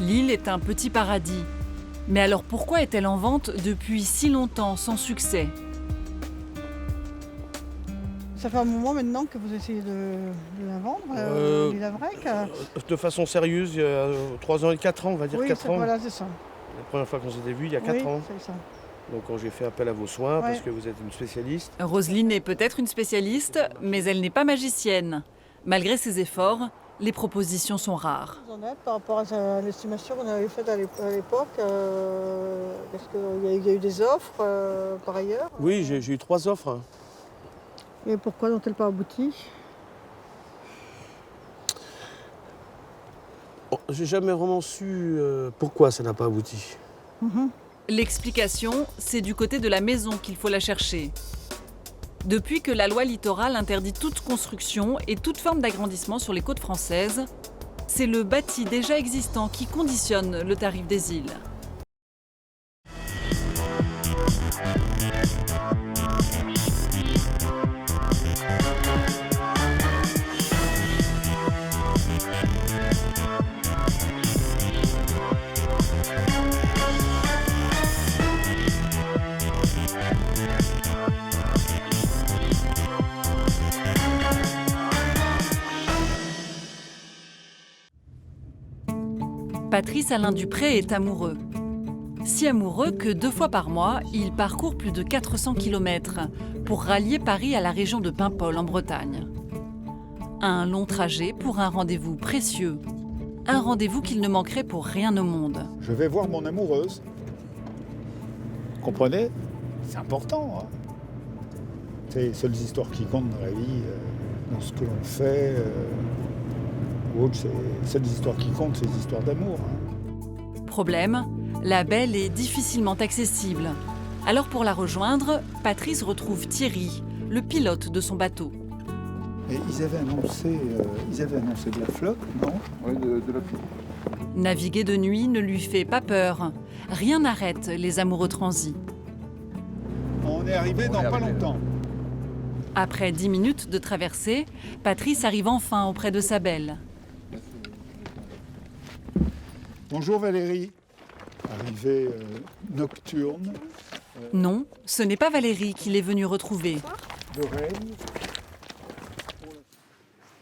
L'île est un petit paradis. Mais alors pourquoi est-elle en vente depuis si longtemps sans succès? Ça fait un moment maintenant que vous essayez de la vendre, l'île Avrec. De façon sérieuse, il y a 3 ans et 4 ans, on va dire Oui, 4 ans. voilà, c'est ça. La première fois qu'on s'était vu, il y a 4 ans. C'est ça. Donc quand j'ai fait appel à vos soins, Ouais. parce que vous êtes une spécialiste. Roselyne est peut-être une spécialiste, mais elle n'est pas magicienne. Malgré ses efforts, les propositions sont rares. Vous en êtes par rapport à l'estimation qu'on avait faite à l'époque, parce qu'il y a eu des offres par ailleurs. Oui, j'ai eu 3 offres. Et pourquoi n'ont-elles pas abouti? Bon, j'ai jamais vraiment su pourquoi ça n'a pas abouti. L'explication, c'est du côté de la maison qu'il faut la chercher. Depuis que la loi littorale interdit toute construction et toute forme d'agrandissement sur les côtes françaises, c'est le bâti déjà existant qui conditionne le tarif des îles. Patrice Alain Dupré est amoureux. Si amoureux que 2 fois par mois, il parcourt plus de 400 km pour rallier Paris à la région de Paimpol en Bretagne. Un long trajet pour un rendez-vous précieux. Un rendez-vous qu'il ne manquerait pour rien au monde. Je vais voir mon amoureuse. Comprenez? C'est important. Hein, c'est les seules histoires qui comptent dans la vie, dans ce que l'on fait. C'est les seules histoires qui comptent, c'est les histoires d'amour. Hein. Problème, la belle est difficilement accessible. Alors pour la rejoindre, Patrice retrouve Thierry, le pilote de son bateau. Et ils avaient annoncé de la flotte, non? Oui, de la flotte. Naviguer de nuit ne lui fait pas peur. Rien n'arrête les amoureux transis. On est arrivé dans pas longtemps. Après 10 minutes de traversée, Patrice arrive enfin auprès de sa belle. Bonjour Valérie. Arrivée nocturne. Non, ce n'est pas Valérie qu'il est venu retrouver. D'oreille.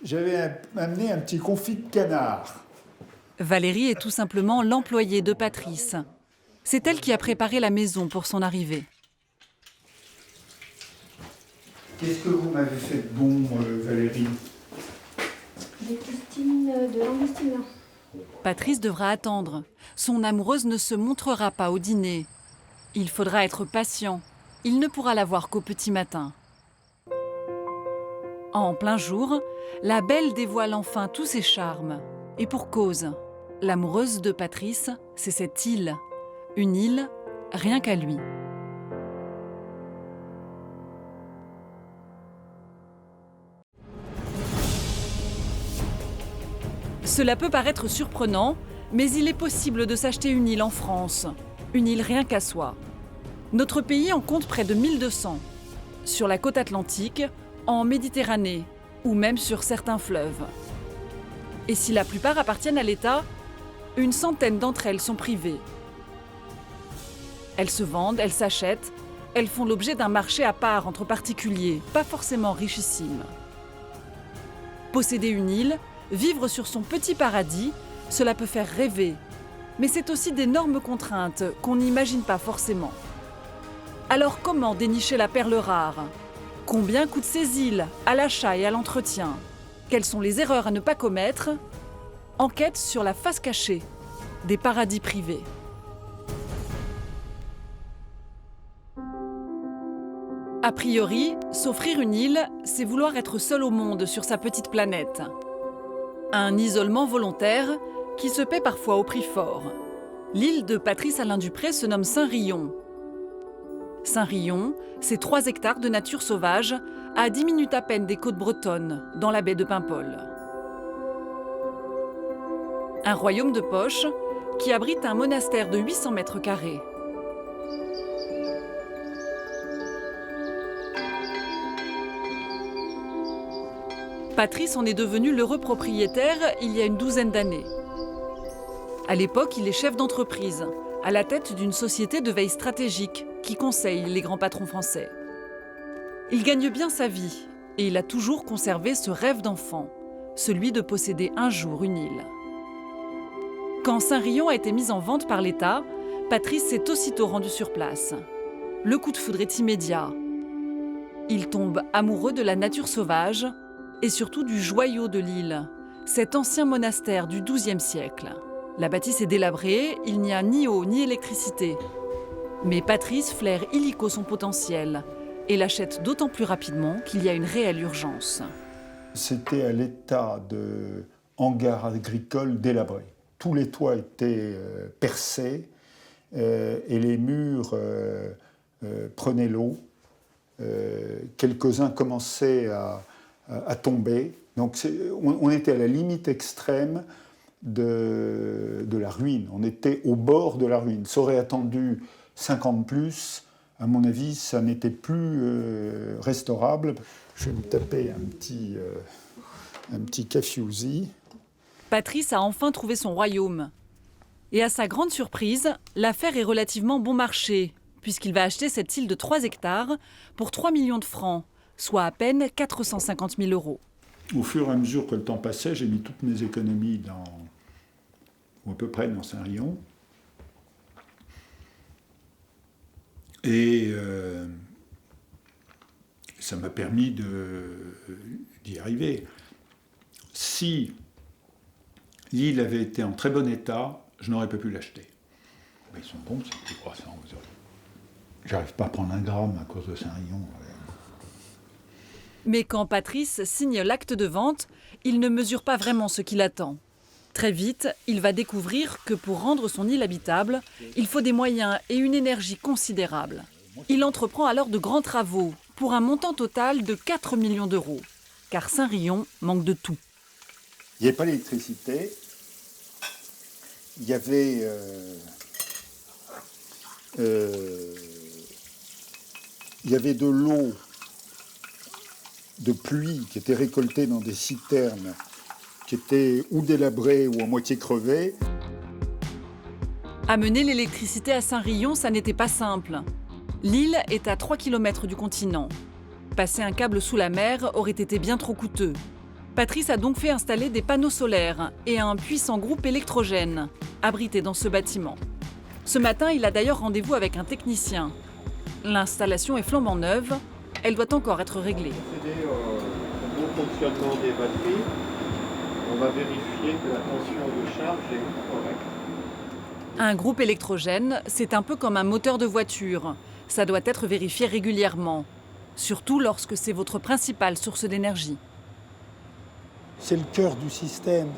J'avais amené un petit confit de canard. Valérie est tout simplement l'employée de Patrice. C'est elle qui a préparé la maison pour son arrivée. Qu'est-ce que vous m'avez fait de bon, Valérie? Des toustines de langoustine. Patrice devra attendre. Son amoureuse ne se montrera pas au dîner. Il faudra être patient. Il ne pourra la voir qu'au petit matin. En plein jour, la belle dévoile enfin tous ses charmes. Et pour cause. L'amoureuse de Patrice, c'est cette île. Une île, rien qu'à lui. Cela peut paraître surprenant, mais il est possible de s'acheter une île en France. Une île rien qu'à soi. Notre pays en compte près de 1200. Sur la côte atlantique, en Méditerranée, ou même sur certains fleuves. Et si la plupart appartiennent à l'État, une centaine d'entre elles sont privées. Elles se vendent, elles s'achètent, elles font l'objet d'un marché à part entre particuliers, pas forcément richissimes. Posséder une île, vivre sur son petit paradis, cela peut faire rêver. Mais c'est aussi d'énormes contraintes qu'on n'imagine pas forcément. Alors comment dénicher la perle rare? Combien coûtent ces îles, à l'achat et à l'entretien? Quelles sont les erreurs à ne pas commettre? Enquête sur la face cachée des paradis privés. A priori, s'offrir une île, c'est vouloir être seul au monde sur sa petite planète. Un isolement volontaire qui se paie parfois au prix fort. L'île de Patrice Alain Dupré se nomme Saint-Rion. Saint-Rion, c'est 3 hectares de nature sauvage, à 10 minutes à peine des côtes bretonnes, dans la baie de Paimpol. Un royaume de poche qui abrite un monastère de 800 mètres carrés. Patrice en est devenu l'heureux propriétaire il y a une douzaine d'années. À l'époque, il est chef d'entreprise, à la tête d'une société de veille stratégique qui conseille les grands patrons français. Il gagne bien sa vie et il a toujours conservé ce rêve d'enfant, celui de posséder un jour une île. Quand Saint-Rion a été mis en vente par l'État, Patrice s'est aussitôt rendu sur place. Le coup de foudre est immédiat. Il tombe amoureux de la nature sauvage et surtout du joyau de l'île, cet ancien monastère du XIIe siècle. La bâtisse est délabrée, il n'y a ni eau ni électricité. Mais Patrice flaire illico son potentiel et l'achète d'autant plus rapidement qu'il y a une réelle urgence. C'était à l'état de hangar agricole délabré. Tous les toits étaient percés et les murs prenaient l'eau. Quelques-uns commençaient à tomber. Donc on était à la limite extrême de la ruine. On était au bord de la ruine. Ça aurait attendu 5 ans de plus. À mon avis, ça n'était plus restaurable. Je vais me taper un petit café-ouzi. Patrice a enfin trouvé son royaume. Et à sa grande surprise, l'affaire est relativement bon marché, puisqu'il va acheter cette île de 3 hectares pour 3 millions de francs, soit à peine 450 000 euros. Au fur et à mesure que le temps passait, j'ai mis toutes mes économies ou à peu près dans Saint-Rion. Et ça m'a permis d'y arriver. Si l'île avait été en très bon état, je n'aurais pas pu l'acheter. Mais ils sont bons, ces petits croissants. J'arrive pas à prendre un gramme à cause de Saint-Rion. Mais quand Patrice signe l'acte de vente, il ne mesure pas vraiment ce qu'il attend. Très vite, il va découvrir que pour rendre son île habitable, il faut des moyens et une énergie considérables. Il entreprend alors de grands travaux pour un montant total de 4 millions d'euros. Car Saint-Rion manque de tout. Il n'y avait pas l'électricité. Il y avait de l'eau de pluie qui était récoltée dans des citernes qui étaient ou délabrées ou à moitié crevées. Amener l'électricité à Saint-Rion, ça n'était pas simple. L'île est à 3 km du continent. Passer un câble sous la mer aurait été bien trop coûteux. Patrice a donc fait installer des panneaux solaires et un puissant groupe électrogène, abrité dans ce bâtiment. Ce matin, il a d'ailleurs rendez-vous avec un technicien. L'installation est flambant neuve, elle doit encore être réglée. Pour procéder au bon fonctionnement des batteries, on va vérifier que la tension de charge est correcte. Un groupe électrogène, c'est un peu comme un moteur de voiture. Ça doit être vérifié régulièrement, surtout lorsque c'est votre principale source d'énergie. C'est le cœur du système.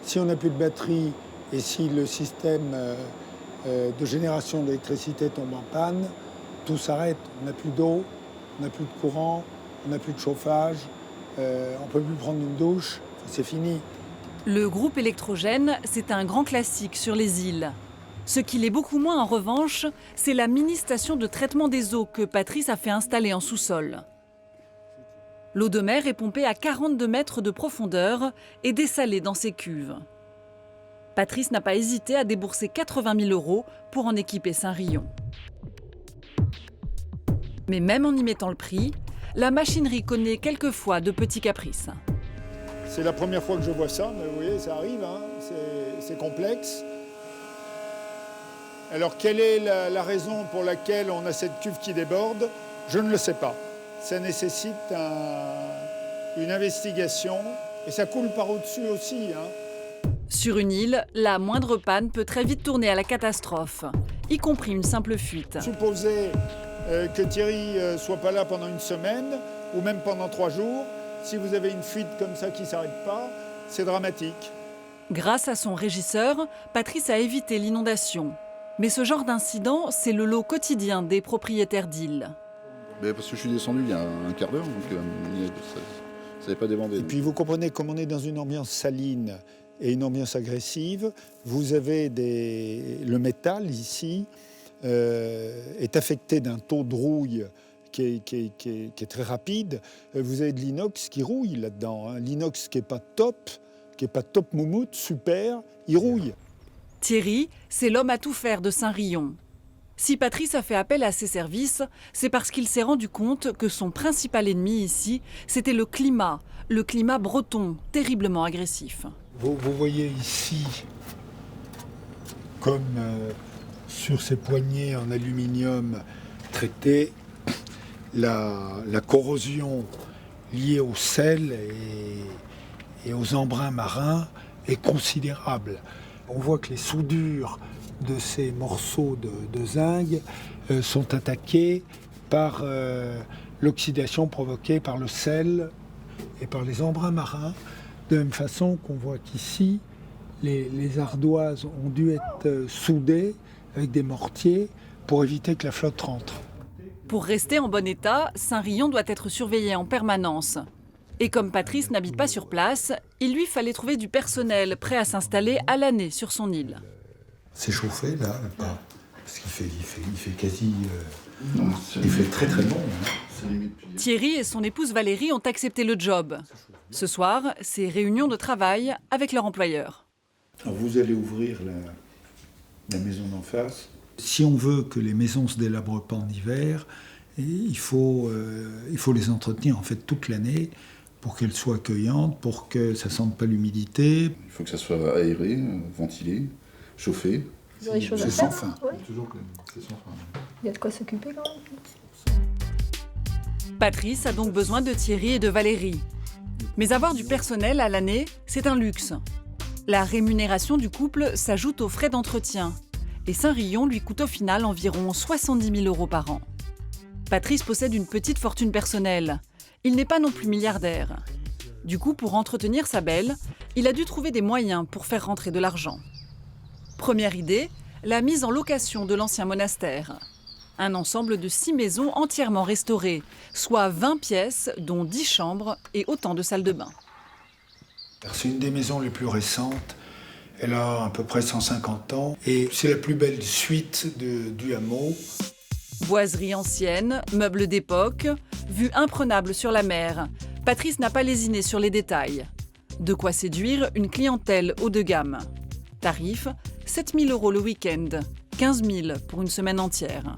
Si on n'a plus de batterie et si le système de génération d'électricité tombe en panne, tout s'arrête. On n'a plus d'eau, on n'a plus de courant, on n'a plus de chauffage, on ne peut plus prendre une douche, c'est fini. Le groupe électrogène, c'est un grand classique sur les îles. Ce qui l'est beaucoup moins en revanche, c'est la mini-station de traitement des eaux que Patrice a fait installer en sous-sol. L'eau de mer est pompée à 42 mètres de profondeur et dessalée dans ses cuves. Patrice n'a pas hésité à débourser 80 000 euros pour en équiper Saint-Rion. Mais même en y mettant le prix, la machinerie connaît quelquefois de petits caprices. C'est la première fois que je vois ça, mais vous voyez, ça arrive, hein, c'est complexe. Alors, quelle est la raison pour laquelle on a cette cuve qui déborde? Je ne le sais pas. Ça nécessite une investigation et ça coule par au-dessus aussi. Hein. Sur une île, la moindre panne peut très vite tourner à la catastrophe, y compris une simple fuite. Supposez que Thierry soit pas là pendant une semaine ou même pendant 3 jours. Si vous avez une fuite comme ça qui ne s'arrête pas, c'est dramatique. Grâce à son régisseur, Patrice a évité l'inondation. Mais ce genre d'incident, c'est le lot quotidien des propriétaires d'îles. Parce que je suis descendu il y a un quart d'heure, donc ça n'avait pas débordé. Et puis vous comprenez, comme on est dans une ambiance saline et une ambiance agressive, vous avez le métal ici est affecté d'un taux de rouille qui est très rapide. Vous avez de l'inox qui rouille là-dedans. Hein. L'inox qui n'est pas top moumoute, super, il rouille. Thierry, c'est l'homme à tout faire de Saint-Rion. Si Patrice a fait appel à ses services, c'est parce qu'il s'est rendu compte que son principal ennemi ici, c'était le climat breton, terriblement agressif. Vous voyez ici, comme sur ces poignées en aluminium traité, la corrosion liée au sel et aux embruns marins est considérable. On voit que les soudures de ces morceaux de zinc sont attaqués par l'oxydation provoquée par le sel et par les embruns marins, de même façon qu'on voit qu'ici, les ardoises ont dû être soudées avec des mortiers pour éviter que la flotte rentre. Pour rester en bon état, Saint-Rion doit être surveillé en permanence. Et comme Patrice n'habite pas sur place, il lui fallait trouver du personnel prêt à s'installer à l'année sur son île. C'est chauffé là ou pas? Parce qu'il fait quasi... il fait très très bon. Thierry et son épouse Valérie ont accepté le job. Ce soir, c'est réunion de travail avec leur employeur. Alors vous allez ouvrir la maison d'en face. Si on veut que les maisons ne se délabrent pas en hiver, il faut les entretenir en fait toute l'année pour qu'elles soient accueillantes, pour que ça ne sente pas l'humidité. Il faut que ça soit aéré, ventilé, chauffé. Il y a des choses à C'est faire. sans fin. Ouais. Toujours que c'est sans fin. Il y a de quoi s'occuper quand même. Patrice a donc besoin de Thierry et de Valérie. Mais avoir du personnel à l'année, c'est un luxe. La rémunération du couple s'ajoute aux frais d'entretien. Et Saint-Rion lui coûte au final environ 70 000 € par an. Patrice possède une petite fortune personnelle. Il n'est pas non plus milliardaire. Du coup, pour entretenir sa belle, il a dû trouver des moyens pour faire rentrer de l'argent. Première idée, la mise en location de l'ancien monastère. Un ensemble de 6 maisons entièrement restaurées, soit 20 pièces, dont 10 chambres et autant de salles de bain. C'est une des maisons les plus récentes. Elle a à peu près 150 ans et c'est la plus belle suite du hameau. Boiserie ancienne, meubles d'époque, vue imprenable sur la mer. Patrice n'a pas lésiné sur les détails. De quoi séduire une clientèle haut de gamme. Tarif, 7 000 € le week-end, 15 000 pour une semaine entière.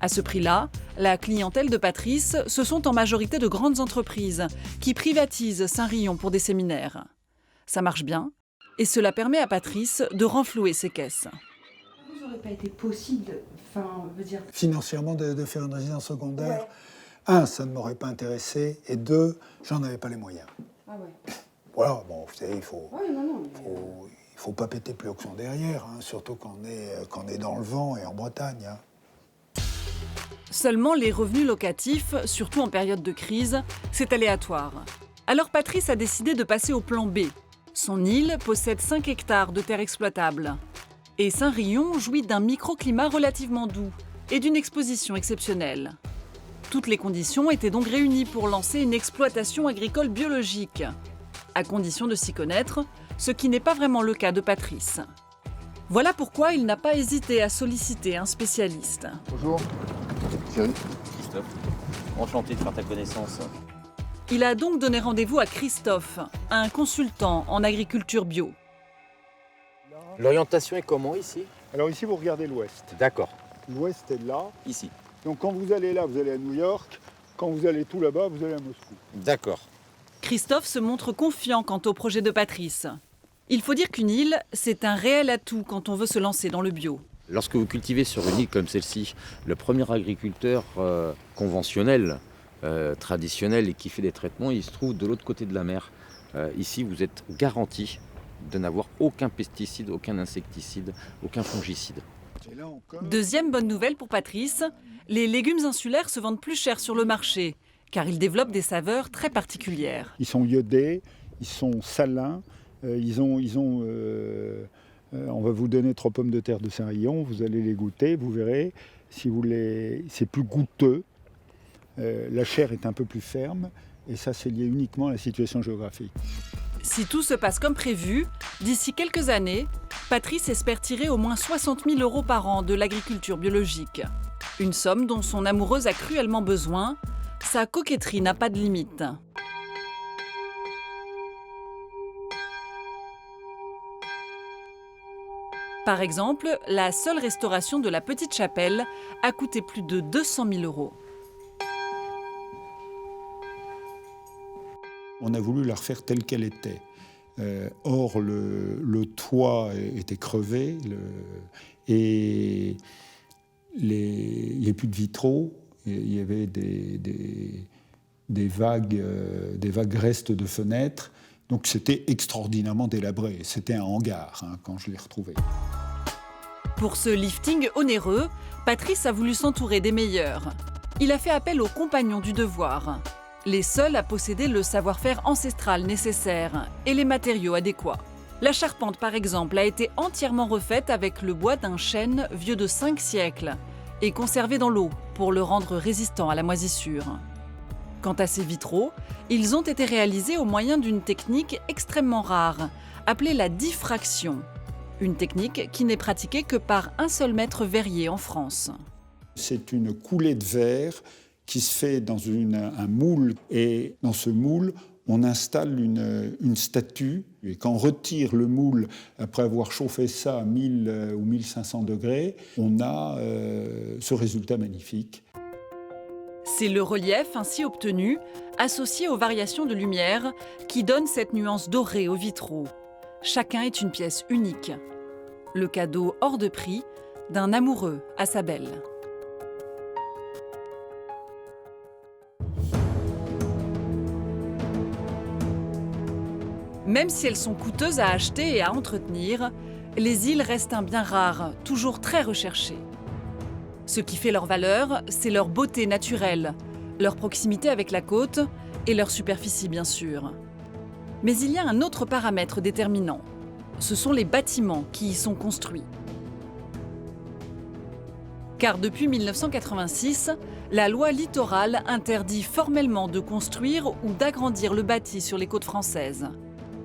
À ce prix-là, la clientèle de Patrice, ce sont en majorité de grandes entreprises qui privatisent Saint-Rion pour des séminaires. Ça marche bien et cela permet à Patrice de renflouer ses caisses. Vous n'aurait pas été possible, Financièrement, de faire une résidence secondaire, ouais. 1, ça ne m'aurait pas intéressé, et 2, j'en avais pas les moyens. Ah ouais. Voilà, bon, vous savez, il faut pas péter plus haut que son derrière, hein, surtout quand on est dans le vent et en Bretagne. Hein. Seulement les revenus locatifs, surtout en période de crise, c'est aléatoire. Alors Patrice a décidé de passer au plan B. Son île possède 5 hectares de terre exploitable. Et Saint-Rion jouit d'un microclimat relativement doux et d'une exposition exceptionnelle. Toutes les conditions étaient donc réunies pour lancer une exploitation agricole biologique, à condition de s'y connaître, ce qui n'est pas vraiment le cas de Patrice. Voilà pourquoi il n'a pas hésité à solliciter un spécialiste. Bonjour. Thierry. Christophe, enchanté de faire ta connaissance. Il a donc donné rendez-vous à Christophe, un consultant en agriculture bio. L'orientation est comment ici? Alors ici, vous regardez l'ouest. D'accord. L'ouest est là. Ici. Donc quand vous allez là, vous allez à New York. Quand vous allez tout là-bas, vous allez à Moscou. D'accord. Christophe se montre confiant quant au projet de Patrice. Il faut dire qu'une île, c'est un réel atout quand on veut se lancer dans le bio. Lorsque vous cultivez sur une île comme celle-ci, le premier agriculteur conventionnel, traditionnel et qui fait des traitements, il se trouve de l'autre côté de la mer. Ici, vous êtes garanti de n'avoir aucun pesticide, aucun insecticide, aucun fongicide. Deuxième bonne nouvelle pour Patrice, les légumes insulaires se vendent plus cher sur le marché, car ils développent des saveurs très particulières. Ils sont iodés, ils sont salins, on va vous donner 3 pommes de terre de Saint-Rion, vous allez les goûter, vous verrez, c'est plus goûteux, la chair est un peu plus ferme, et ça c'est lié uniquement à la situation géographique. Si tout se passe comme prévu, d'ici quelques années, Patrice espère tirer au moins 60 000 € par an de l'agriculture biologique. Une somme dont son amoureuse a cruellement besoin. Sa coquetterie n'a pas de limite. Par exemple, la seule restauration de la petite chapelle a coûté plus de 200 000 €. On a voulu la refaire telle qu'elle était. Or, le toit était crevé et il n'y avait plus de vitraux. Il y avait des vagues restes de fenêtres. Donc c'était extraordinairement délabré. C'était un hangar quand je l'ai retrouvé. Pour ce lifting onéreux, Patrice a voulu s'entourer des meilleurs. Il a fait appel aux compagnons du devoir, les seuls à posséder le savoir-faire ancestral nécessaire et les matériaux adéquats. La charpente, par exemple, a été entièrement refaite avec le bois d'un chêne vieux de 5 siècles et conservé dans l'eau pour le rendre résistant à la moisissure. Quant à ces vitraux, ils ont été réalisés au moyen d'une technique extrêmement rare, appelée la diffraction. Une technique qui n'est pratiquée que par un seul maître verrier en France. C'est une coulée de verre qui se fait dans un moule. Et dans ce moule, on installe une statue. Et quand on retire le moule, après avoir chauffé ça à 1000 ou 1500 degrés, on a ce résultat magnifique. C'est le relief ainsi obtenu, associé aux variations de lumière, qui donne cette nuance dorée aux vitraux. Chacun est une pièce unique. Le cadeau hors de prix d'un amoureux à sa belle. Même si elles sont coûteuses à acheter et à entretenir, les îles restent un bien rare, toujours très recherché. Ce qui fait leur valeur, c'est leur beauté naturelle, leur proximité avec la côte et leur superficie bien sûr. Mais il y a un autre paramètre déterminant. Ce sont les bâtiments qui y sont construits. Car depuis 1986, la loi littorale interdit formellement de construire ou d'agrandir le bâti sur les côtes françaises.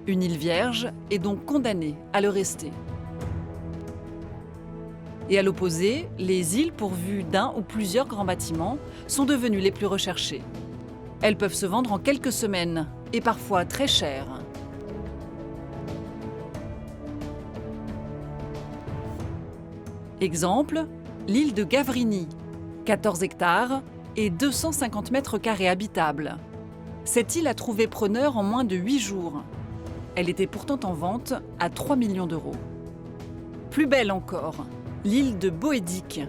Une île vierge est donc condamnée à le rester. Et à l'opposé, les îles pourvues d'un ou plusieurs grands bâtiments sont devenues les plus recherchées. Elles peuvent se vendre en quelques semaines et parfois très cher. Exemple, l'île de Gavrini, 14 hectares et 250 mètres carrés habitables. Cette île a trouvé preneur en moins de 8 jours. Elle était pourtant en vente à 3 millions d'euros. Plus belle encore, l'île de Boédic.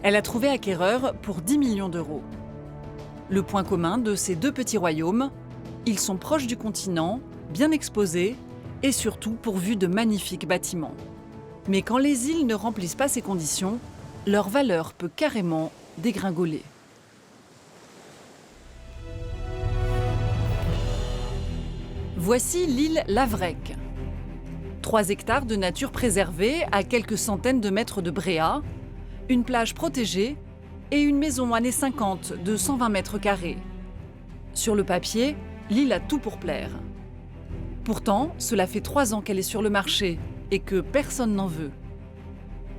Elle a trouvé acquéreur pour 10 millions d'euros. Le point commun de ces deux petits royaumes, ils sont proches du continent, bien exposés et surtout pourvus de magnifiques bâtiments. Mais quand les îles ne remplissent pas ces conditions, leur valeur peut carrément dégringoler. Voici l'île Lavrec. 3 hectares de nature préservée à quelques centaines de mètres de Bréa, une plage protégée et une maison années 50 de 120 mètres carrés. Sur le papier, l'île a tout pour plaire. Pourtant, cela fait 3 ans qu'elle est sur le marché et que personne n'en veut.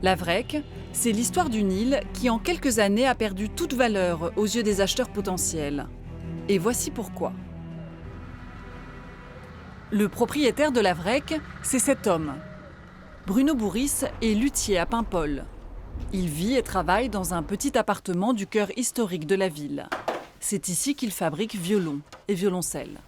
Lavrec, c'est l'histoire d'une île qui en quelques années a perdu toute valeur aux yeux des acheteurs potentiels. Et voici pourquoi. Le propriétaire de Lavrec, c'est cet homme. Bruno Bourris est luthier à Paimpol. Il vit et travaille dans un petit appartement du cœur historique de la ville. C'est ici qu'il fabrique violons et violoncelles.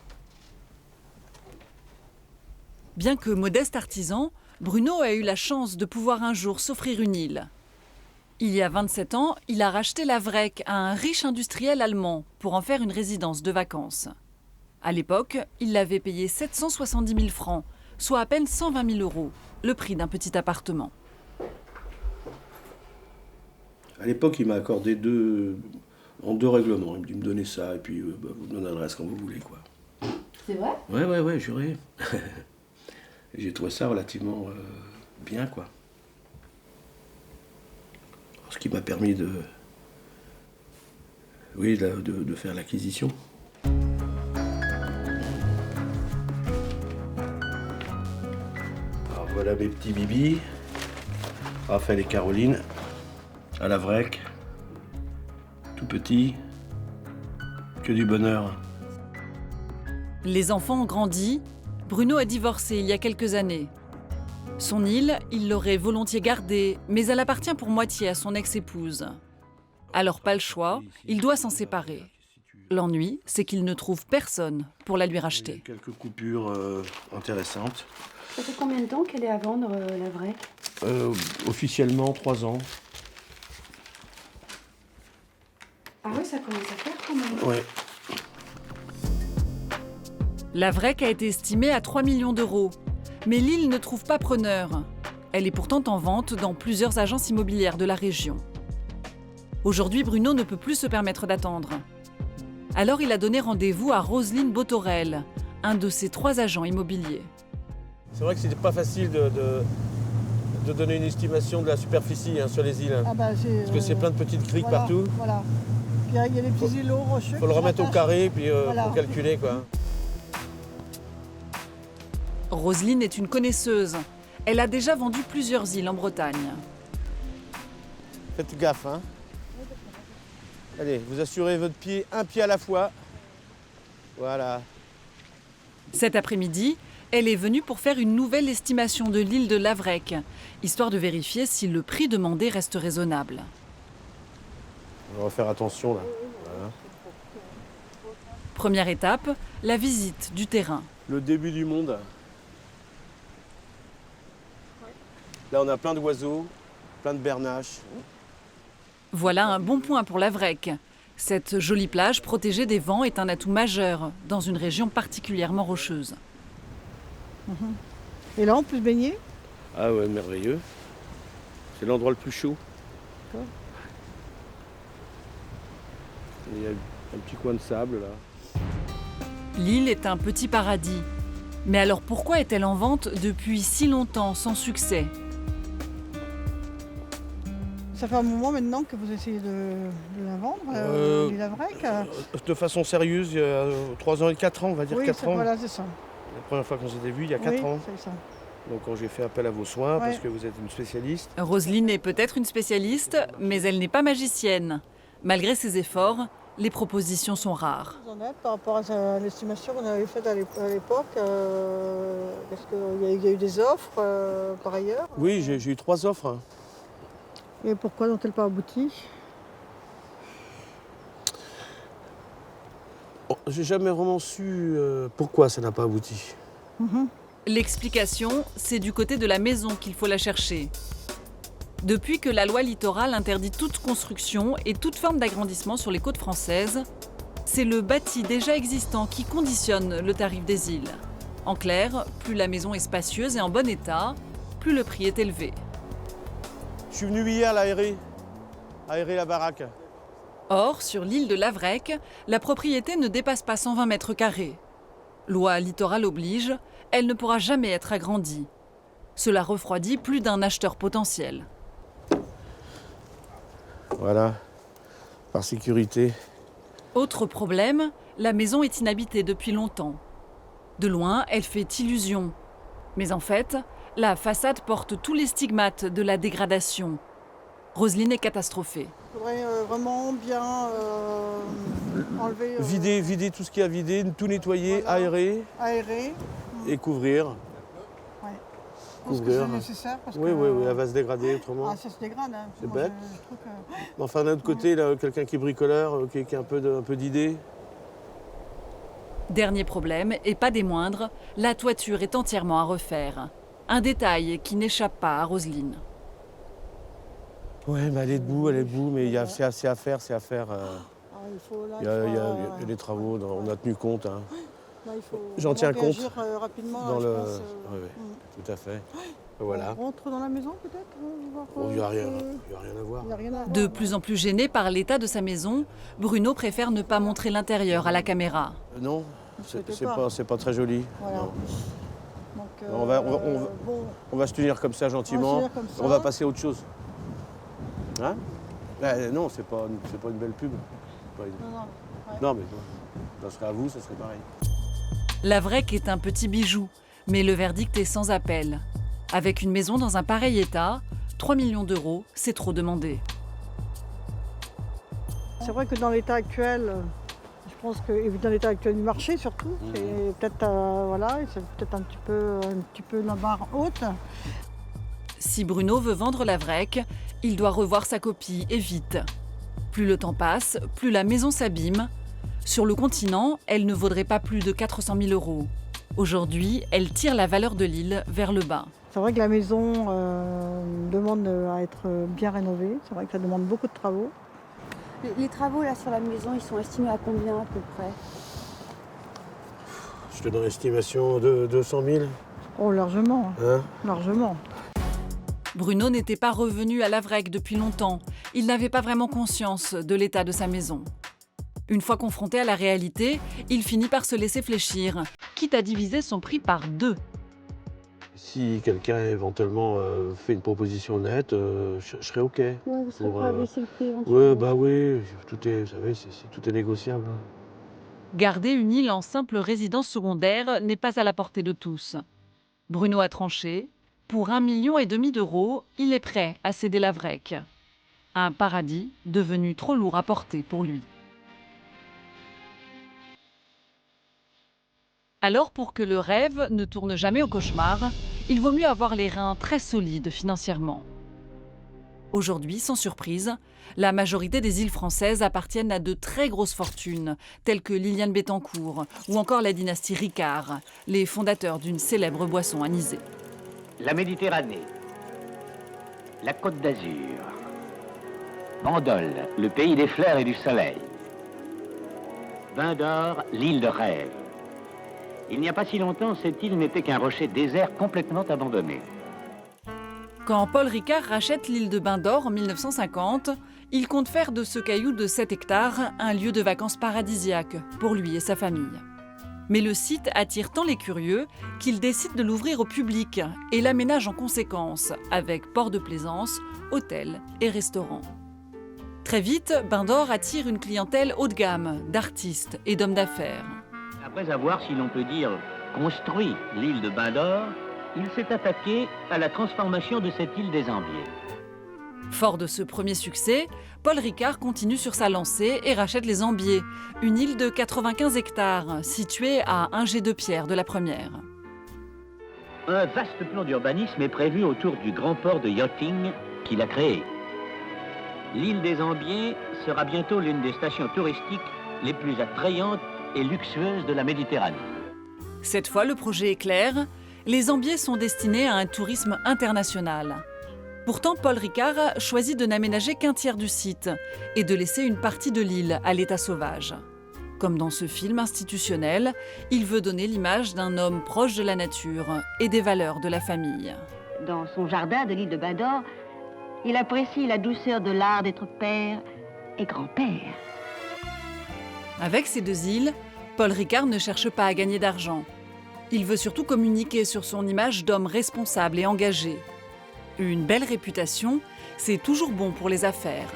Bien que modeste artisan, Bruno a eu la chance de pouvoir un jour s'offrir une île. Il y a 27 ans, il a racheté Lavrec à un riche industriel allemand pour en faire une résidence de vacances. À l'époque, il l'avait payé 770 000 francs, soit à peine 120 000 €, le prix d'un petit appartement. À l'époque, il m'a accordé deux règlements. Il me dit, me donnez ça, et puis vous me donnez l'adresse quand vous voulez, quoi. C'est vrai ? Ouais, juré. J'ai trouvé ça relativement bien, quoi. Ce qui m'a permis de faire l'acquisition. Alors voilà mes petits bibis, Raphaël et Caroline, à Lavrec, tout petit, que du bonheur. Les enfants ont grandi, Bruno a divorcé il y a quelques années. Son île, il l'aurait volontiers gardée, mais elle appartient pour moitié à son ex-épouse. Alors pas le choix, il doit s'en séparer. L'ennui, c'est qu'il ne trouve personne pour la lui racheter. Quelques coupures intéressantes. Ça fait combien de temps qu'elle est à vendre, la vraie? Officiellement 3 ans. Ah oui, ça commence à faire quand même. Ouais. La vraie a été estimée à 3 millions d'euros. Mais l'île ne trouve pas preneur. Elle est pourtant en vente dans plusieurs agences immobilières de la région. Aujourd'hui, Bruno ne peut plus se permettre d'attendre. Alors il a donné rendez-vous à Roselyne Botorel, un de ses 3 agents immobiliers. C'est vrai que c'était pas facile de donner une estimation de la superficie sur les îles. Parce que c'est plein de petites criques partout. Voilà. Puis il y a des petits îlots rocheux. Il faut le remettre au carré puis Voilà. pour calculer quoi. Roselyne est une connaisseuse. Elle a déjà vendu plusieurs îles en Bretagne. Faites gaffe, hein. Allez, vous assurez votre pied, un pied à la fois. Voilà. Cet après-midi, elle est venue pour faire une nouvelle estimation de l'île de Lavrec, histoire de vérifier si le prix demandé reste raisonnable. On va faire attention là. Voilà. Première étape, la visite du terrain. Le début du monde. Là, on a plein d'oiseaux, plein de bernaches. Voilà un bon point pour Lavrec. Cette jolie plage protégée des vents est un atout majeur dans une région particulièrement rocheuse. Et là, on peut se baigner? Ah ouais, merveilleux. C'est l'endroit le plus chaud. D'accord. Il y a un petit coin de sable là. L'île est un petit paradis. Mais alors pourquoi est-elle en vente depuis si longtemps sans succès? Ça fait un moment maintenant que vous essayez de la vendre, l'île Lavrec. De façon sérieuse, il y a 3 ans et 4 ans, on va dire Oui, 4 ans. voilà, c'est ça. La première fois qu'on s'était vu, il y a 4 ans. C'est ça. Donc quand j'ai fait appel à vos soins, parce que vous êtes une spécialiste. Roselyne est peut-être une spécialiste, mais elle n'est pas magicienne. Malgré ses efforts, les propositions sont rares. Vous en êtes par rapport à l'estimation qu'on avait faite à l'époque, parce qu'il y a eu des offres par ailleurs. Oui, j'ai eu 3 offres. Et pourquoi n'ont-elles pas abouti? J'ai jamais vraiment su pourquoi ça n'a pas abouti. L'explication, c'est du côté de la maison qu'il faut la chercher. Depuis que la loi littorale interdit toute construction et toute forme d'agrandissement sur les côtes françaises, c'est le bâti déjà existant qui conditionne le tarif des îles. En clair, plus la maison est spacieuse et en bon état, plus le prix est élevé. Je suis venu hier l'aérer la baraque. Or, sur l'île de Lavrec, la propriété ne dépasse pas 120 mètres carrés. Loi littorale oblige, elle ne pourra jamais être agrandie. Cela refroidit plus d'un acheteur potentiel. Voilà, par sécurité. Autre problème, la maison est inhabitée depuis longtemps. De loin, elle fait illusion. Mais en fait, la façade porte tous les stigmates de la dégradation. Roselyne est catastrophée. Il faudrait vraiment bien enlever... Vider tout ce qu'il y a à vider, tout nettoyer, Voilà. aérer et couvrir. Ouais. Couvrir. C'est nécessaire parce Oui, que... elle va se dégrader autrement. Ah, ça se dégrade. Hein. C'est Moi, bête. je trouve que... Mais enfin, d'un autre côté, là, quelqu'un qui est bricoleur, qui a un peu d'idées. Dernier problème, et pas des moindres, la toiture est entièrement à refaire. Un détail qui n'échappe pas à Roselyne. Ouais, mais elle est debout, mais c'est assez à faire, Il y a des travaux, on a tenu compte. Hein. Là, il faut J'en tiens compte. réagir, rapidement, Dans là, je le... pense, tout à fait. Voilà. On rentre dans la maison peut-être Il n'y a rien à voir. Il y a rien à voir. De plus en plus gêné par l'état de sa maison, Bruno préfère ne pas montrer l'intérieur à la caméra. Non, souhaitez c'est pas très joli. Voilà. Non. Donc, On va se tenir comme ça gentiment. On va passer à autre chose. Hein? Non, c'est pas une belle pub. Non, mais ça serait à vous, ça serait pareil. Lavrec est un petit bijou, mais le verdict est sans appel. Avec une maison dans un pareil état, 3 millions d'euros, c'est trop demandé. C'est vrai que dans l'état actuel, je pense que et dans l'état actuel du marché surtout, c'est peut-être c'est peut-être un petit peu la barre haute. Si Bruno veut vendre la vraie, il doit revoir sa copie et vite. Plus le temps passe, plus la maison s'abîme. Sur le continent, elle ne vaudrait pas plus de 400 000 €. Aujourd'hui, elle tire la valeur de l'île vers le bas. C'est vrai que la maison demande à être bien rénovée. C'est vrai que ça demande beaucoup de travaux. Les travaux là sur la maison, ils sont estimés à combien à peu près? Je te donne l'estimation de 200 000. Oh, largement. Hein? Largement. Bruno n'était pas revenu à Lavrec depuis longtemps. Il n'avait pas vraiment conscience de l'état de sa maison. Une fois confronté à la réalité, il finit par se laisser fléchir, quitte à diviser son prix par 2. Si quelqu'un éventuellement fait une proposition honnête, je serais OK. Ouais, vous serez prêt à baisser le prix Oui, bah oui, tout est, vous savez, tout est négociable. Garder une île en simple résidence secondaire n'est pas à la portée de tous. Bruno a tranché. Pour 1,5 million €, il est prêt à céder Lavrec. Un paradis devenu trop lourd à porter pour lui. Alors, pour que le rêve ne tourne jamais au cauchemar, il vaut mieux avoir les reins très solides financièrement. Aujourd'hui, sans surprise, la majorité des îles françaises appartiennent à de très grosses fortunes, telles que Liliane Bettencourt ou encore la dynastie Ricard, les fondateurs d'une célèbre boisson anisée. La Méditerranée, la Côte d'Azur, Bandol, le pays des fleurs et du soleil, Bain d'Or, l'île de rêve. Il n'y a pas si longtemps, cette île n'était qu'un rocher désert complètement abandonné. Quand Paul Ricard rachète l'île de Bain d'Or en 1950, il compte faire de ce caillou de 7 hectares un lieu de vacances paradisiaque pour lui et sa famille. Mais le site attire tant les curieux qu'il décide de l'ouvrir au public et l'aménage en conséquence, avec port de plaisance, hôtel et restaurant. Très vite, Bain d'Or attire une clientèle haut de gamme, d'artistes et d'hommes d'affaires. Après avoir, si l'on peut dire, construit l'île de Bain d'Or, il s'est attaqué à la transformation de cette île des Ambiers. Fort de ce premier succès, Paul Ricard continue sur sa lancée et rachète les Ambiers, une île de 95 hectares, située à 1 jet de pierre de la première. Un vaste plan d'urbanisme est prévu autour du grand port de yachting qu'il a créé. L'île des Ambiers sera bientôt l'une des stations touristiques les plus attrayantes et luxueuses de la Méditerranée. Cette fois, le projet est clair. Les Ambiers sont destinés à un tourisme international. Pourtant, Paul Ricard choisit de n'aménager qu'un tiers du site et de laisser une partie de l'île à l'état sauvage. Comme dans ce film institutionnel, il veut donner l'image d'un homme proche de la nature et des valeurs de la famille. Dans son jardin de l'île de Bain d'Or, il apprécie la douceur de l'art d'être père et grand-père. Avec ces 2 îles, Paul Ricard ne cherche pas à gagner d'argent. Il veut surtout communiquer sur son image d'homme responsable et engagé. Une belle réputation, c'est toujours bon pour les affaires.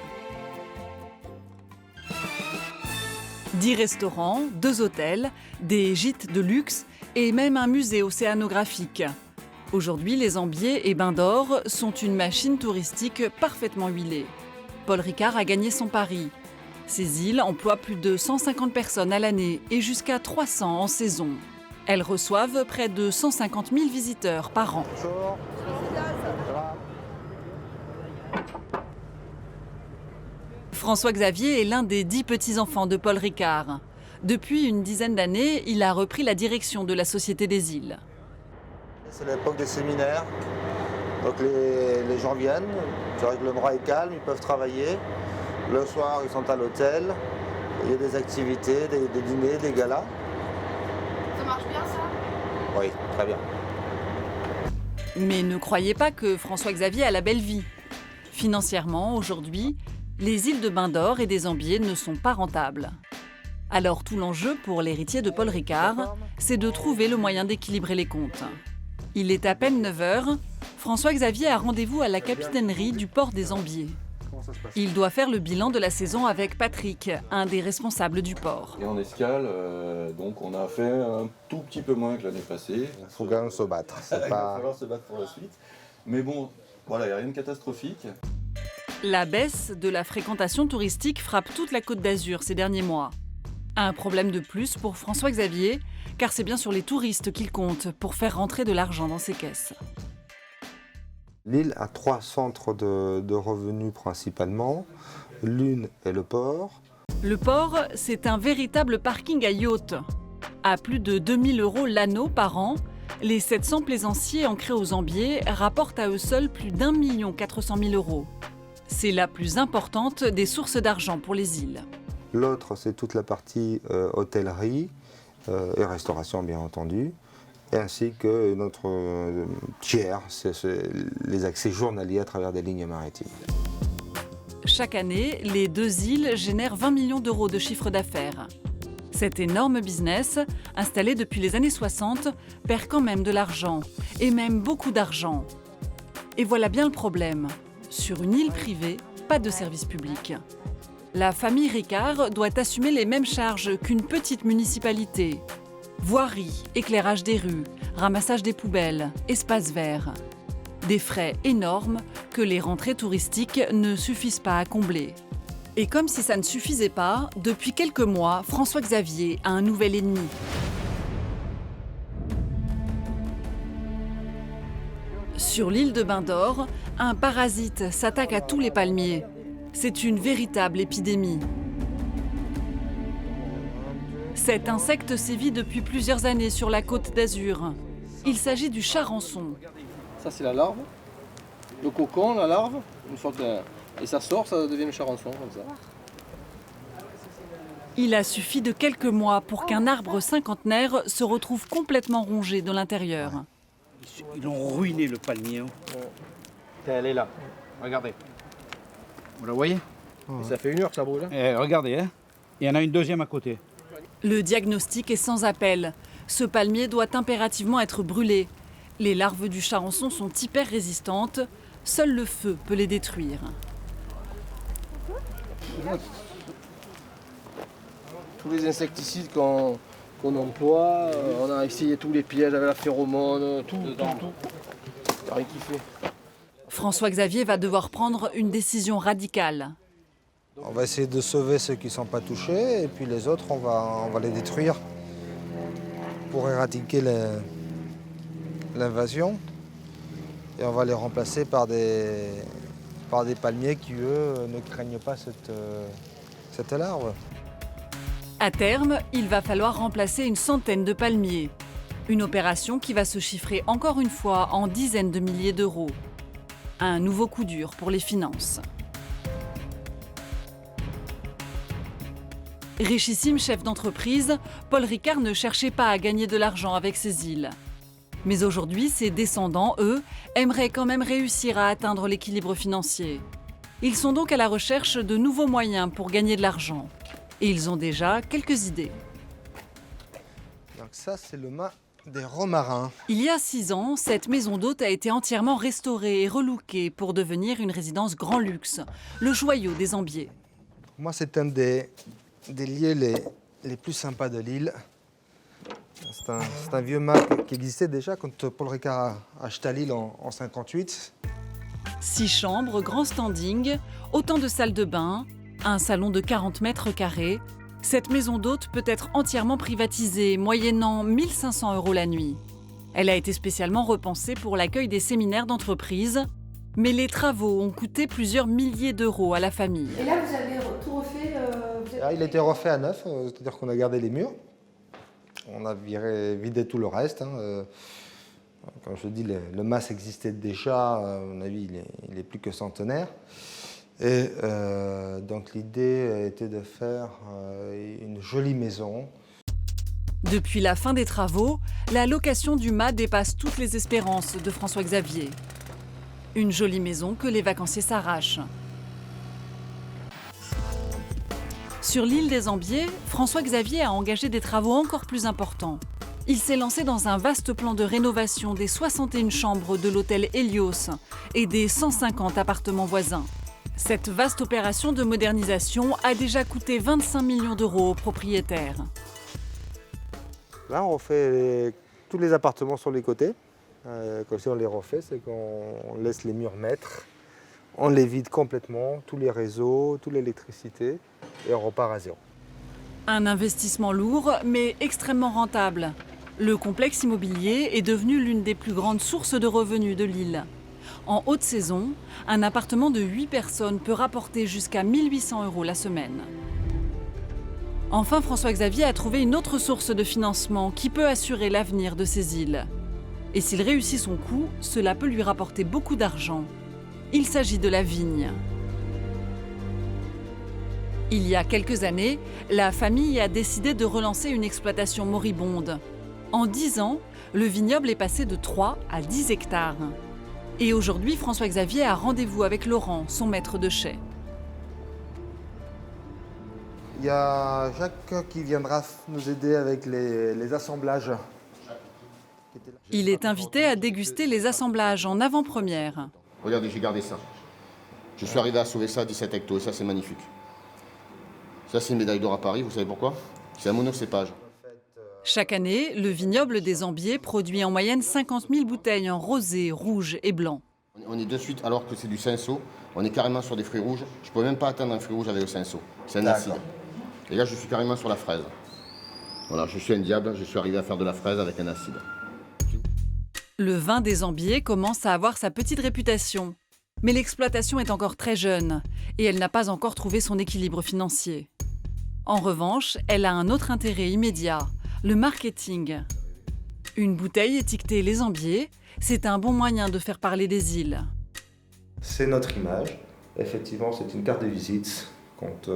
10 restaurants, 2 hôtels, des gîtes de luxe et même un musée océanographique. Aujourd'hui, les Ambiers et Bain d'Or sont une machine touristique parfaitement huilée. Paul Ricard a gagné son pari. Ces îles emploient plus de 150 personnes à l'année et jusqu'à 300 en saison. Elles reçoivent près de 150 000 visiteurs par an. François Xavier est l'un des 10 petits-enfants de Paul Ricard. Depuis une dizaine d'années, il a repris la direction de la Société des îles. C'est l'époque des séminaires, donc les gens viennent, le règlement est calme, ils peuvent travailler. Le soir, ils sont à l'hôtel, il y a des activités, des dîners, des galas. Ça marche bien ça? Oui, très bien. Mais ne croyez pas que François Xavier a la belle vie. Financièrement, aujourd'hui, les îles de Bain d'Or et des Ambiers ne sont pas rentables. Alors tout l'enjeu pour l'héritier de Paul Ricard, c'est de trouver le moyen d'équilibrer les comptes. Il est à peine 9 h, François Xavier a rendez-vous à la capitainerie du port des Ambiers. Il doit faire le bilan de la saison avec Patrick, un des responsables du port. Et en escale, donc on a fait un tout petit peu moins que l'année passée. Il faut quand même se battre. Il va falloir se battre pour la suite. Mais bon, voilà, il n'y a rien de catastrophique. La baisse de la fréquentation touristique frappe toute la Côte d'Azur ces derniers mois. Un problème de plus pour François Xavier, car c'est bien sur les touristes qu'il compte pour faire rentrer de l'argent dans ses caisses. L'île a 3 centres de revenus principalement. L'une est le port. Le port, c'est un véritable parking à yacht. À plus de 2000 € l'anneau par an, les 700 plaisanciers ancrés aux Ambiers rapportent à eux seuls plus d'1 400 000 €. C'est la plus importante des sources d'argent pour les îles. L'autre, c'est toute la partie hôtellerie et restauration, bien entendu, ainsi que notre tiers, c'est les accès journaliers à travers des lignes maritimes. Chaque année, les 2 îles génèrent 20 millions d'euros de chiffre d'affaires. Cet énorme business, installé depuis les années 60, perd quand même de l'argent, et même beaucoup d'argent. Et voilà bien le problème. Sur une île privée, pas de service public. La famille Ricard doit assumer les mêmes charges qu'une petite municipalité. Voirie, éclairage des rues, ramassage des poubelles, espaces verts. Des frais énormes que les rentrées touristiques ne suffisent pas à combler. Et comme si ça ne suffisait pas, depuis quelques mois, François Xavier a un nouvel ennemi. Sur l'île de Bain-d'Or, un parasite s'attaque à tous les palmiers. C'est une véritable épidémie. Cet insecte sévit depuis plusieurs années sur la Côte d'Azur. Il s'agit du charançon. Ça, c'est la larve. Le cocon, la larve, une fois que... Et ça sort, ça devient le charançon, comme ça. Il a suffi de quelques mois pour qu'un arbre cinquantenaire se retrouve complètement rongé de l'intérieur. Ils ont ruiné le palmier. Elle est là, regardez. Vous la voyez? Ça fait 1 heure que ça brûle. Regardez, hein. Il y en a une deuxième à côté. Le diagnostic est sans appel. Ce palmier doit impérativement être brûlé. Les larves du charançon sont hyper résistantes. Seul le feu peut les détruire. Tous les insecticides qu'on emploie, on a essayé tous les pièges avec la phéromone, tout. Rien qui fait. François Xavier va devoir prendre une décision radicale. On va essayer de sauver ceux qui ne sont pas touchés et puis les autres, on va les détruire pour éradiquer l'invasion. Et on va les remplacer par des palmiers qui, eux, ne craignent pas cette larve. À terme, il va falloir remplacer une centaine de palmiers. Une opération qui va se chiffrer encore une fois en dizaines de milliers d'euros. Un nouveau coup dur pour les finances. Richissime chef d'entreprise, Paul Ricard ne cherchait pas à gagner de l'argent avec ces îles. Mais aujourd'hui, ses descendants, eux, aimeraient quand même réussir à atteindre l'équilibre financier. Ils sont donc à la recherche de nouveaux moyens pour gagner de l'argent. Et ils ont déjà quelques idées. Donc ça, c'est le mât des romarins. Il y a 6 ans, cette maison d'hôte a été entièrement restaurée et relookée pour devenir une résidence grand luxe, le joyau des Ambiers. Pour moi, c'est un des lieux les plus sympas de l'île. C'est un vieux mât qui existait déjà quand Paul Ricard a acheté l'île en 1958. 6 chambres, grand standing, autant de salles de bain, un salon de 40 mètres carrés. Cette maison d'hôte peut être entièrement privatisée, moyennant 1 500 € la nuit. Elle a été spécialement repensée pour l'accueil des séminaires d'entreprise, mais les travaux ont coûté plusieurs milliers d'euros à la famille. Et là, vous avez tout refait Il a été refait à neuf, c'est-à-dire qu'on a gardé les murs. On a vidé tout le reste. Comme je dis, le mas existait déjà, à mon avis, il est plus que centenaire. Et donc l'idée était de faire une jolie maison. Depuis la fin des travaux, la location du mât dépasse toutes les espérances de François Xavier. Une jolie maison que les vacanciers s'arrachent. Sur l'île des Ambiers, François Xavier a engagé des travaux encore plus importants. Il s'est lancé dans un vaste plan de rénovation des 61 chambres de l'hôtel Hélios et des 150 appartements voisins. Cette vaste opération de modernisation a déjà coûté 25 millions d'euros aux propriétaires. Là, on refait tous les appartements sur les côtés. Comme si on les refait, c'est qu'on laisse les murs mettre, on les vide complètement, tous les réseaux, toute l'électricité, et on repart à zéro. Un investissement lourd, mais extrêmement rentable. Le complexe immobilier est devenu l'une des plus grandes sources de revenus de l'île. En haute saison, un appartement de 8 personnes peut rapporter jusqu'à 1 800 € la semaine. Enfin, François-Xavier a trouvé une autre source de financement qui peut assurer l'avenir de ces îles. Et s'il réussit son coup, cela peut lui rapporter beaucoup d'argent. Il s'agit de la vigne. Il y a quelques années, la famille a décidé de relancer une exploitation moribonde. En 10 ans, le vignoble est passé de 3 à 10 hectares. Et aujourd'hui, François-Xavier a rendez-vous avec Laurent, son maître de chai. Il y a Jacques qui viendra nous aider avec les assemblages. Il est invité à déguster les assemblages en avant-première. Regardez, j'ai gardé ça. Je suis arrivé à sauver ça à 17 hectos et ça, c'est magnifique. Ça, c'est une médaille d'or à Paris, vous savez pourquoi? C'est un monocépage. Chaque année, le vignoble des Ambiers produit en moyenne 50 000 bouteilles en rosé, rouge et blanc. On est de suite, alors que c'est du cinsault, on est carrément sur des fruits rouges. Je ne peux même pas atteindre un fruit rouge avec le cinsault. C'est un acide. Et là, je suis carrément sur la fraise. Voilà, je suis un diable, je suis arrivé à faire de la fraise avec un acide. Le vin des Ambiers commence à avoir sa petite réputation. Mais l'exploitation est encore très jeune et elle n'a pas encore trouvé son équilibre financier. En revanche, elle a un autre intérêt immédiat, le marketing. Une bouteille étiquetée Les Ambiers, c'est un bon moyen de faire parler des îles. C'est notre image. Effectivement, c'est une carte de visite. Quand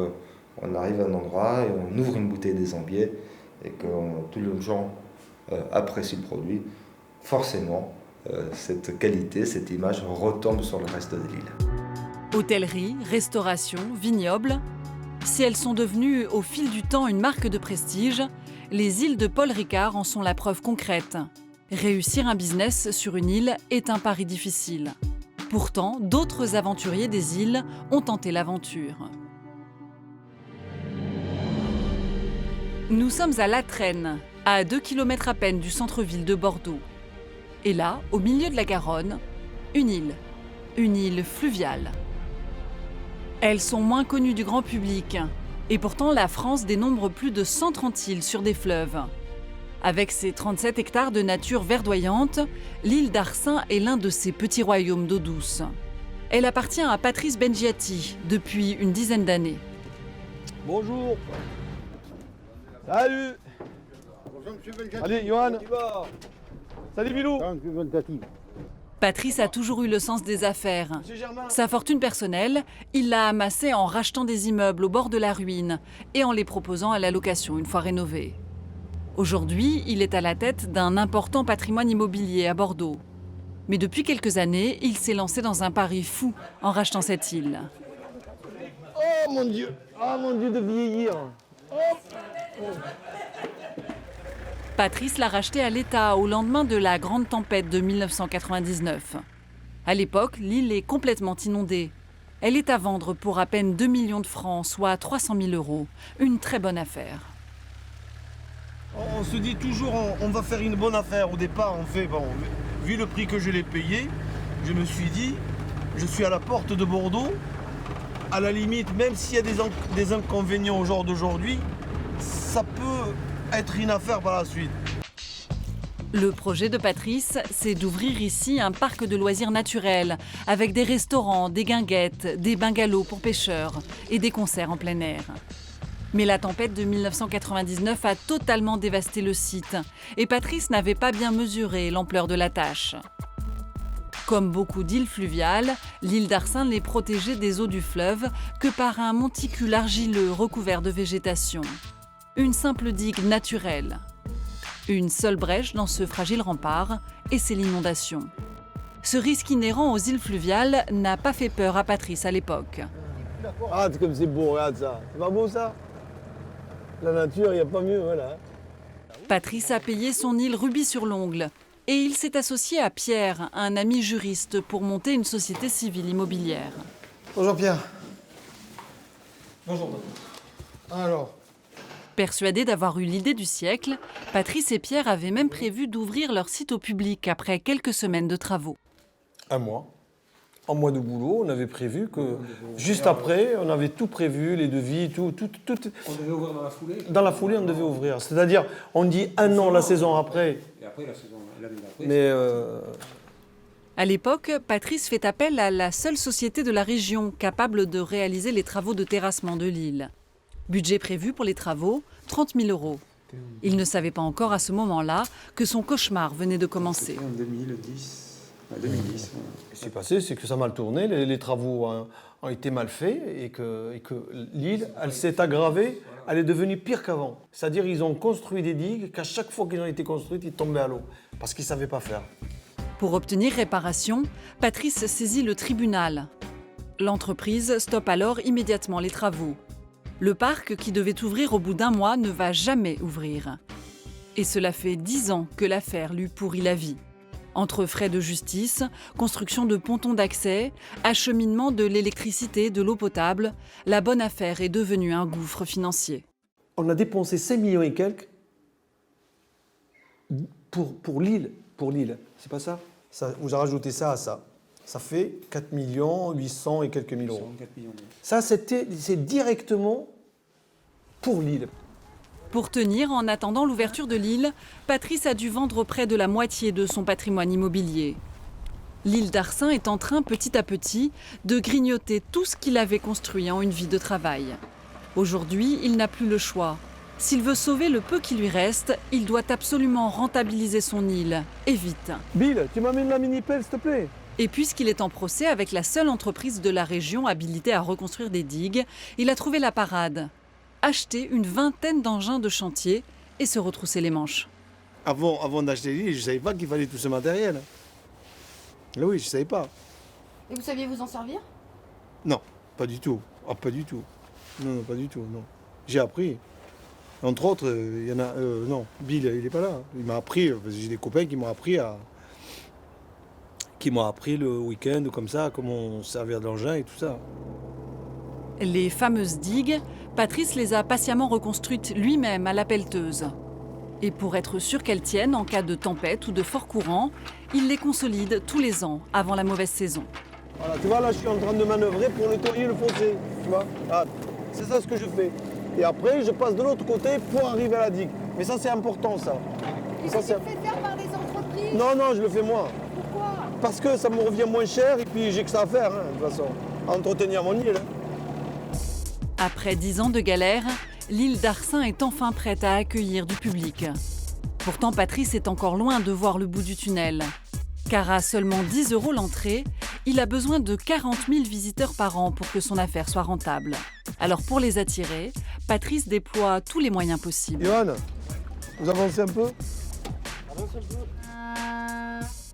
on arrive à un endroit et on ouvre une bouteille des Ambiers et que tous les gens apprécient le produit, forcément, cette qualité, cette image retombe sur le reste de l'île. Hôtellerie, restauration, vignoble, si elles sont devenues au fil du temps une marque de prestige, les îles de Paul Ricard en sont la preuve concrète. Réussir un business sur une île est un pari difficile. Pourtant, d'autres aventuriers des îles ont tenté l'aventure. Nous sommes à La Traîne, à 2 km à peine du centre-ville de Bordeaux. Et là, au milieu de la Garonne, une île fluviale. Elles sont moins connues du grand public, et pourtant la France dénombre plus de 130 îles sur des fleuves. Avec ses 37 hectares de nature verdoyante, l'île d'Arcin est l'un de ces petits royaumes d'eau douce. Elle appartient à Patrice Bengiati depuis une dizaine d'années. Bonjour. Salut. Bonjour monsieur Bengiati. Allez, Johan. Salut Bilou. Patrice a toujours eu le sens des affaires. Sa fortune personnelle, il l'a amassée en rachetant des immeubles au bord de la ruine et en les proposant à la location une fois rénovés. Aujourd'hui, il est à la tête d'un important patrimoine immobilier à Bordeaux. Mais depuis quelques années, il s'est lancé dans un pari fou en rachetant cette île. Oh mon Dieu de vieillir. Patrice l'a racheté à l'État au lendemain de la grande tempête de 1999. À l'époque, l'île est complètement inondée. Elle est à vendre pour à peine 2 millions de francs, soit 300 000 €. Une très bonne affaire. On se dit toujours on va faire une bonne affaire. Au départ, vu le prix que je l'ai payé, je me suis dit, je suis à la porte de Bordeaux. À la limite, même s'il y a des inconvénients au jour d'aujourd'hui, ça peut être une affaire par la suite. Le projet de Patrice, c'est d'ouvrir ici un parc de loisirs naturels, avec des restaurants, des guinguettes, des bungalows pour pêcheurs et des concerts en plein air. Mais la tempête de 1999 a totalement dévasté le site, et Patrice n'avait pas bien mesuré l'ampleur de la tâche. Comme beaucoup d'îles fluviales, l'île d'Arcin n'est protégée des eaux du fleuve que par un monticule argileux recouvert de végétation. Une simple digue naturelle. Une seule brèche dans ce fragile rempart, et c'est l'inondation. Ce risque inhérent aux îles fluviales n'a pas fait peur à Patrice à l'époque. Ah, comme c'est beau, regarde ça. C'est pas beau ça? La nature, il n'y a pas mieux, voilà. Patrice a payé son île rubis sur l'ongle. Et il s'est associé à Pierre, un ami juriste, pour monter une société civile immobilière. Bonjour Pierre. Bonjour. Alors. Persuadés d'avoir eu l'idée du siècle, Patrice et Pierre avaient même prévu d'ouvrir leur site au public après quelques semaines de travaux. Un mois de boulot, on avait prévu que juste après, on avait tout prévu, les devis, tout. On devait ouvrir dans la foulée? Dans la foulée, on devait ouvrir. C'est-à-dire, on dit un an la saison après. Et après, la saison, l'année d'après. Mais À l'époque, Patrice fait appel à la seule société de la région capable de réaliser les travaux de terrassement de l'île. Budget prévu pour les travaux, 30 000 €. Il ne savait pas encore à ce moment-là que son cauchemar venait de commencer. En 2010. Ce qui s'est passé, c'est que ça a mal tourné, les travaux ont été mal faits et que l'île, elle s'est aggravée, elle est devenue pire qu'avant. C'est-à-dire qu'ils ont construit des digues qu'à chaque fois qu'ils ont été construites, ils tombaient à l'eau parce qu'ils ne savaient pas faire. Pour obtenir réparation, Patrice saisit le tribunal. L'entreprise stoppe alors immédiatement les travaux. Le parc, qui devait ouvrir au bout d'1 mois, ne va jamais ouvrir. Et cela fait 10 ans que l'affaire lui pourrit la vie. Entre frais de justice, construction de pontons d'accès, acheminement de l'électricité, de l'eau potable, la bonne affaire est devenue un gouffre financier. On a dépensé 5 millions et quelques pour l'île. C'est pas ça, vous avez rajouté ça à ça. Ça fait 4 800 et quelques mille euros. Ça, c'est directement pour l'île. Pour tenir en attendant l'ouverture de l'île, Patrice a dû vendre près de la moitié de son patrimoine immobilier. L'île d'Arcin est en train, petit à petit, de grignoter tout ce qu'il avait construit en une vie de travail. Aujourd'hui, il n'a plus le choix. S'il veut sauver le peu qui lui reste, il doit absolument rentabiliser son île, et vite. Bill, tu m'amènes la mini-pelle, s'il te plaît? Et puisqu'il est en procès avec la seule entreprise de la région habilitée à reconstruire des digues, il a trouvé la parade. Acheter une vingtaine d'engins de chantier et se retrousser les manches. Avant d'acheter l'île, je ne savais pas qu'il fallait tout ce matériel. Là, oui, je ne savais pas. Et vous saviez vous en servir? Non, pas du tout. Ah, pas du tout. Non, pas du tout, non. J'ai appris. Entre autres, il y en a... non, Bill, il n'est pas là. Il m'a appris, j'ai des copains qui m'ont appris le week-end, comme ça, comment servir d'engin et tout ça. Les fameuses digues, Patrice les a patiemment reconstruites lui-même à la pelleteuse. Et pour être sûr qu'elles tiennent en cas de tempête ou de fort courant, il les consolide tous les ans avant la mauvaise saison. Voilà, tu vois, là, je suis en train de manœuvrer pour nettoyer le fossé, tu vois. Ah, c'est ça ce que je fais. Et après, je passe de l'autre côté pour arriver à la digue. Mais ça, c'est important, ça. Et ça, c'est fait faire par des entreprises? Non, je le fais moi. Pourquoi? Parce que ça me revient moins cher et puis j'ai que ça à faire, de toute façon, à entretenir mon île. Après 10 ans de galère, l'île d'Arcin est enfin prête à accueillir du public. Pourtant, Patrice est encore loin de voir le bout du tunnel. Car à seulement 10 € l'entrée, il a besoin de 40 000 visiteurs par an pour que son affaire soit rentable. Alors pour les attirer, Patrice déploie tous les moyens possibles. Johan, vous avancez un peu?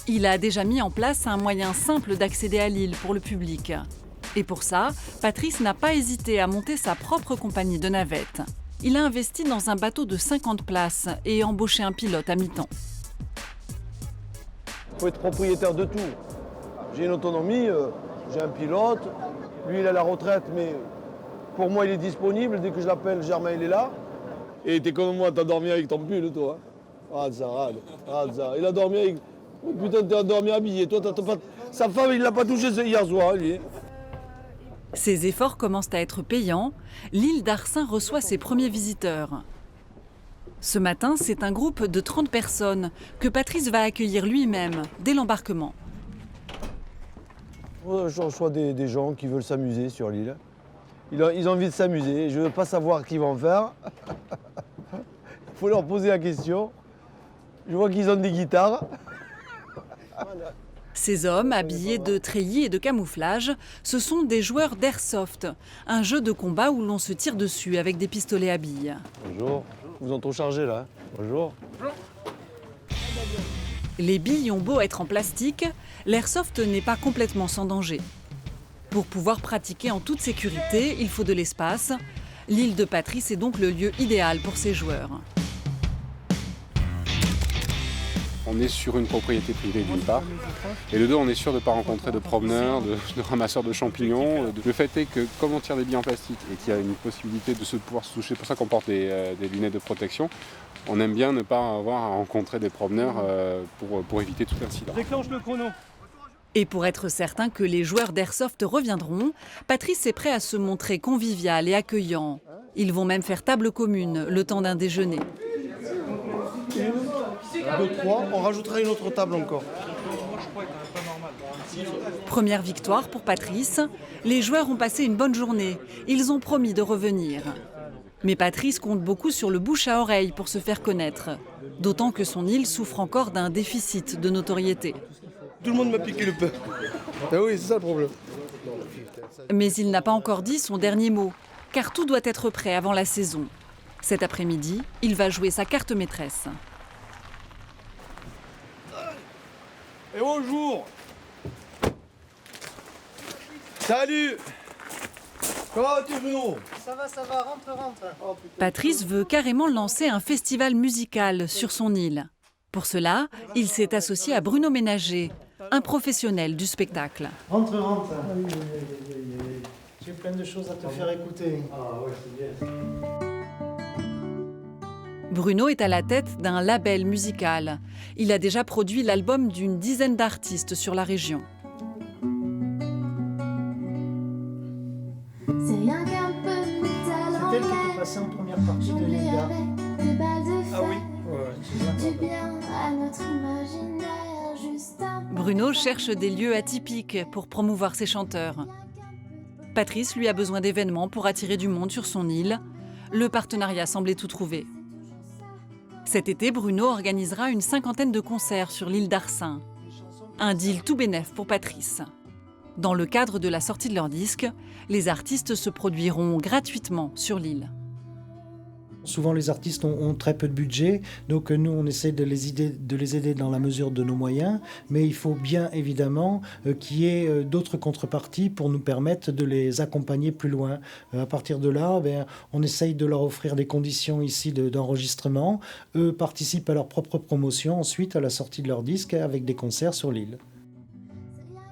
Il a déjà mis en place un moyen simple d'accéder à l'île pour le public. Et pour ça, Patrice n'a pas hésité à monter sa propre compagnie de navettes. Il a investi dans un bateau de 50 places et embauché un pilote à mi-temps. Il faut être propriétaire de tout. J'ai une autonomie, j'ai un pilote, lui il est à la retraite, mais pour moi il est disponible, dès que je l'appelle, Germain il est là. Et t'es comme moi, t'as dormi avec ton pull toi. Regarde ça. Il a dormi avec... Oh, putain, t'as dormi habillé, toi t'as pas... Sa femme il l'a pas touché hier soir, lui. Ses efforts commencent à être payants. L'île d'Arcin reçoit ses premiers visiteurs. Ce matin, c'est un groupe de 30 personnes que Patrice va accueillir lui-même dès l'embarquement. Je reçois des gens qui veulent s'amuser sur l'île. Ils ont envie de s'amuser. Je ne veux pas savoir qui vont faire. Il faut leur poser la question. Je vois qu'ils ont des guitares. Ces hommes, habillés de treillis et de camouflage, ce sont des joueurs d'airsoft, un jeu de combat où l'on se tire dessus avec des pistolets à billes. Bonjour. Vous en trop chargé là. Bonjour. Les billes ont beau être en plastique, l'airsoft n'est pas complètement sans danger. Pour pouvoir pratiquer en toute sécurité, il faut de l'espace. L'île de Patrice est donc le lieu idéal pour ces joueurs. On est sur une propriété privée d'une part, et de deux, on est sûr de ne pas rencontrer de promeneurs, de ramasseurs de champignons. Le fait est que comme on tire des billes en plastique et qu'il y a une possibilité de pouvoir se toucher, c'est pour ça qu'on porte des lunettes de protection, on aime bien ne pas avoir à rencontrer des promeneurs pour éviter tout incident. Déclenche le chrono. Et pour être certain que les joueurs d'airsoft reviendront, Patrice est prêt à se montrer convivial et accueillant. Ils vont même faire table commune le temps d'un déjeuner. 2, 3, on rajoutera une autre table encore. Moi je crois que c'est pas normal. Première victoire pour Patrice. Les joueurs ont passé une bonne journée. Ils ont promis de revenir. Mais Patrice compte beaucoup sur le bouche à oreille pour se faire connaître. D'autant que son île souffre encore d'un déficit de notoriété. Tout le monde m'a piqué le pain. Ah oui, c'est ça le problème. Mais il n'a pas encore dit son dernier mot, car tout doit être prêt avant la saison. Cet après-midi, il va jouer sa carte maîtresse. Et bonjour. Salut. Comment vas-tu, Bruno? Ça va, rentre. Oh, Patrice veut carrément lancer un festival musical sur son île. Pour cela, il s'est associé à Bruno Ménager, un professionnel du spectacle. Rentre. J'ai plein de choses à te faire écouter. Ah ouais, c'est bien. Bruno est à la tête d'un label musical. Il a déjà produit l'album d'une dizaine d'artistes sur la région. C'est elle qui était passée en première partie de Liga. Ah oui. Bruno cherche des lieux atypiques pour promouvoir ses chanteurs. Patrice lui a besoin d'événements pour attirer du monde sur son île. Le partenariat semblait tout trouver. Cet été, Bruno organisera une 50aine de concerts sur l'île d'Arcin. Un deal tout bénef pour Patrice. Dans le cadre de la sortie de leur disque, les artistes se produiront gratuitement sur l'île. Souvent, les artistes ont très peu de budget, donc nous, on essaie de les aider dans la mesure de nos moyens, mais il faut bien évidemment qu'il y ait d'autres contreparties pour nous permettre de les accompagner plus loin. À partir de là, on essaye de leur offrir des conditions ici d'enregistrement. Eux participent à leur propre promotion ensuite à la sortie de leur disque avec des concerts sur l'île.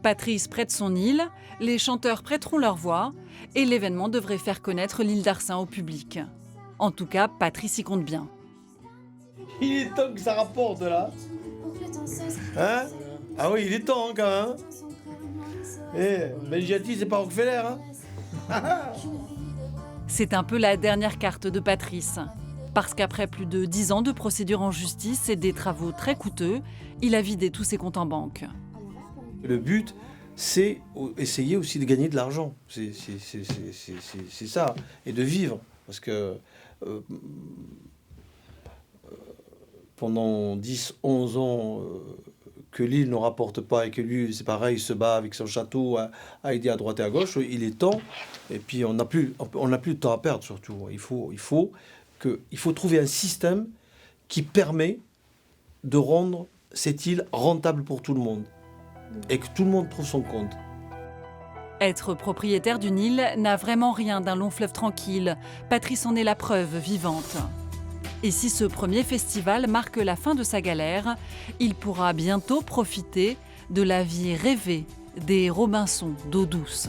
Patrice prête son île, les chanteurs prêteront leur voix et l'événement devrait faire connaître l'île d'Arcin au public. En tout cas, Patrice y compte bien. Il est temps que ça rapporte là. Hein? Ah oui, il est temps quand même. Belgiati, c'est pas Rockefeller. Hein? C'est un peu la dernière carte de Patrice. Parce qu'après plus de 10 ans de procédure en justice et des travaux très coûteux, il a vidé tous ses comptes en banque. Le but, c'est essayer aussi de gagner de l'argent. C'est ça. Et de vivre. Parce que pendant 10-11 ans que l'île ne rapporte pas et que lui, c'est pareil, il se bat avec son château à aider à droite et à gauche, il est temps. Et puis on n'a plus de temps à perdre surtout. Il faut trouver un système qui permet de rendre cette île rentable pour tout le monde. Et que tout le monde trouve son compte. Être propriétaire d'une île n'a vraiment rien d'un long fleuve tranquille. Patrice en est la preuve vivante. Et si ce premier festival marque la fin de sa galère, il pourra bientôt profiter de la vie rêvée des Robinson d'eau douce.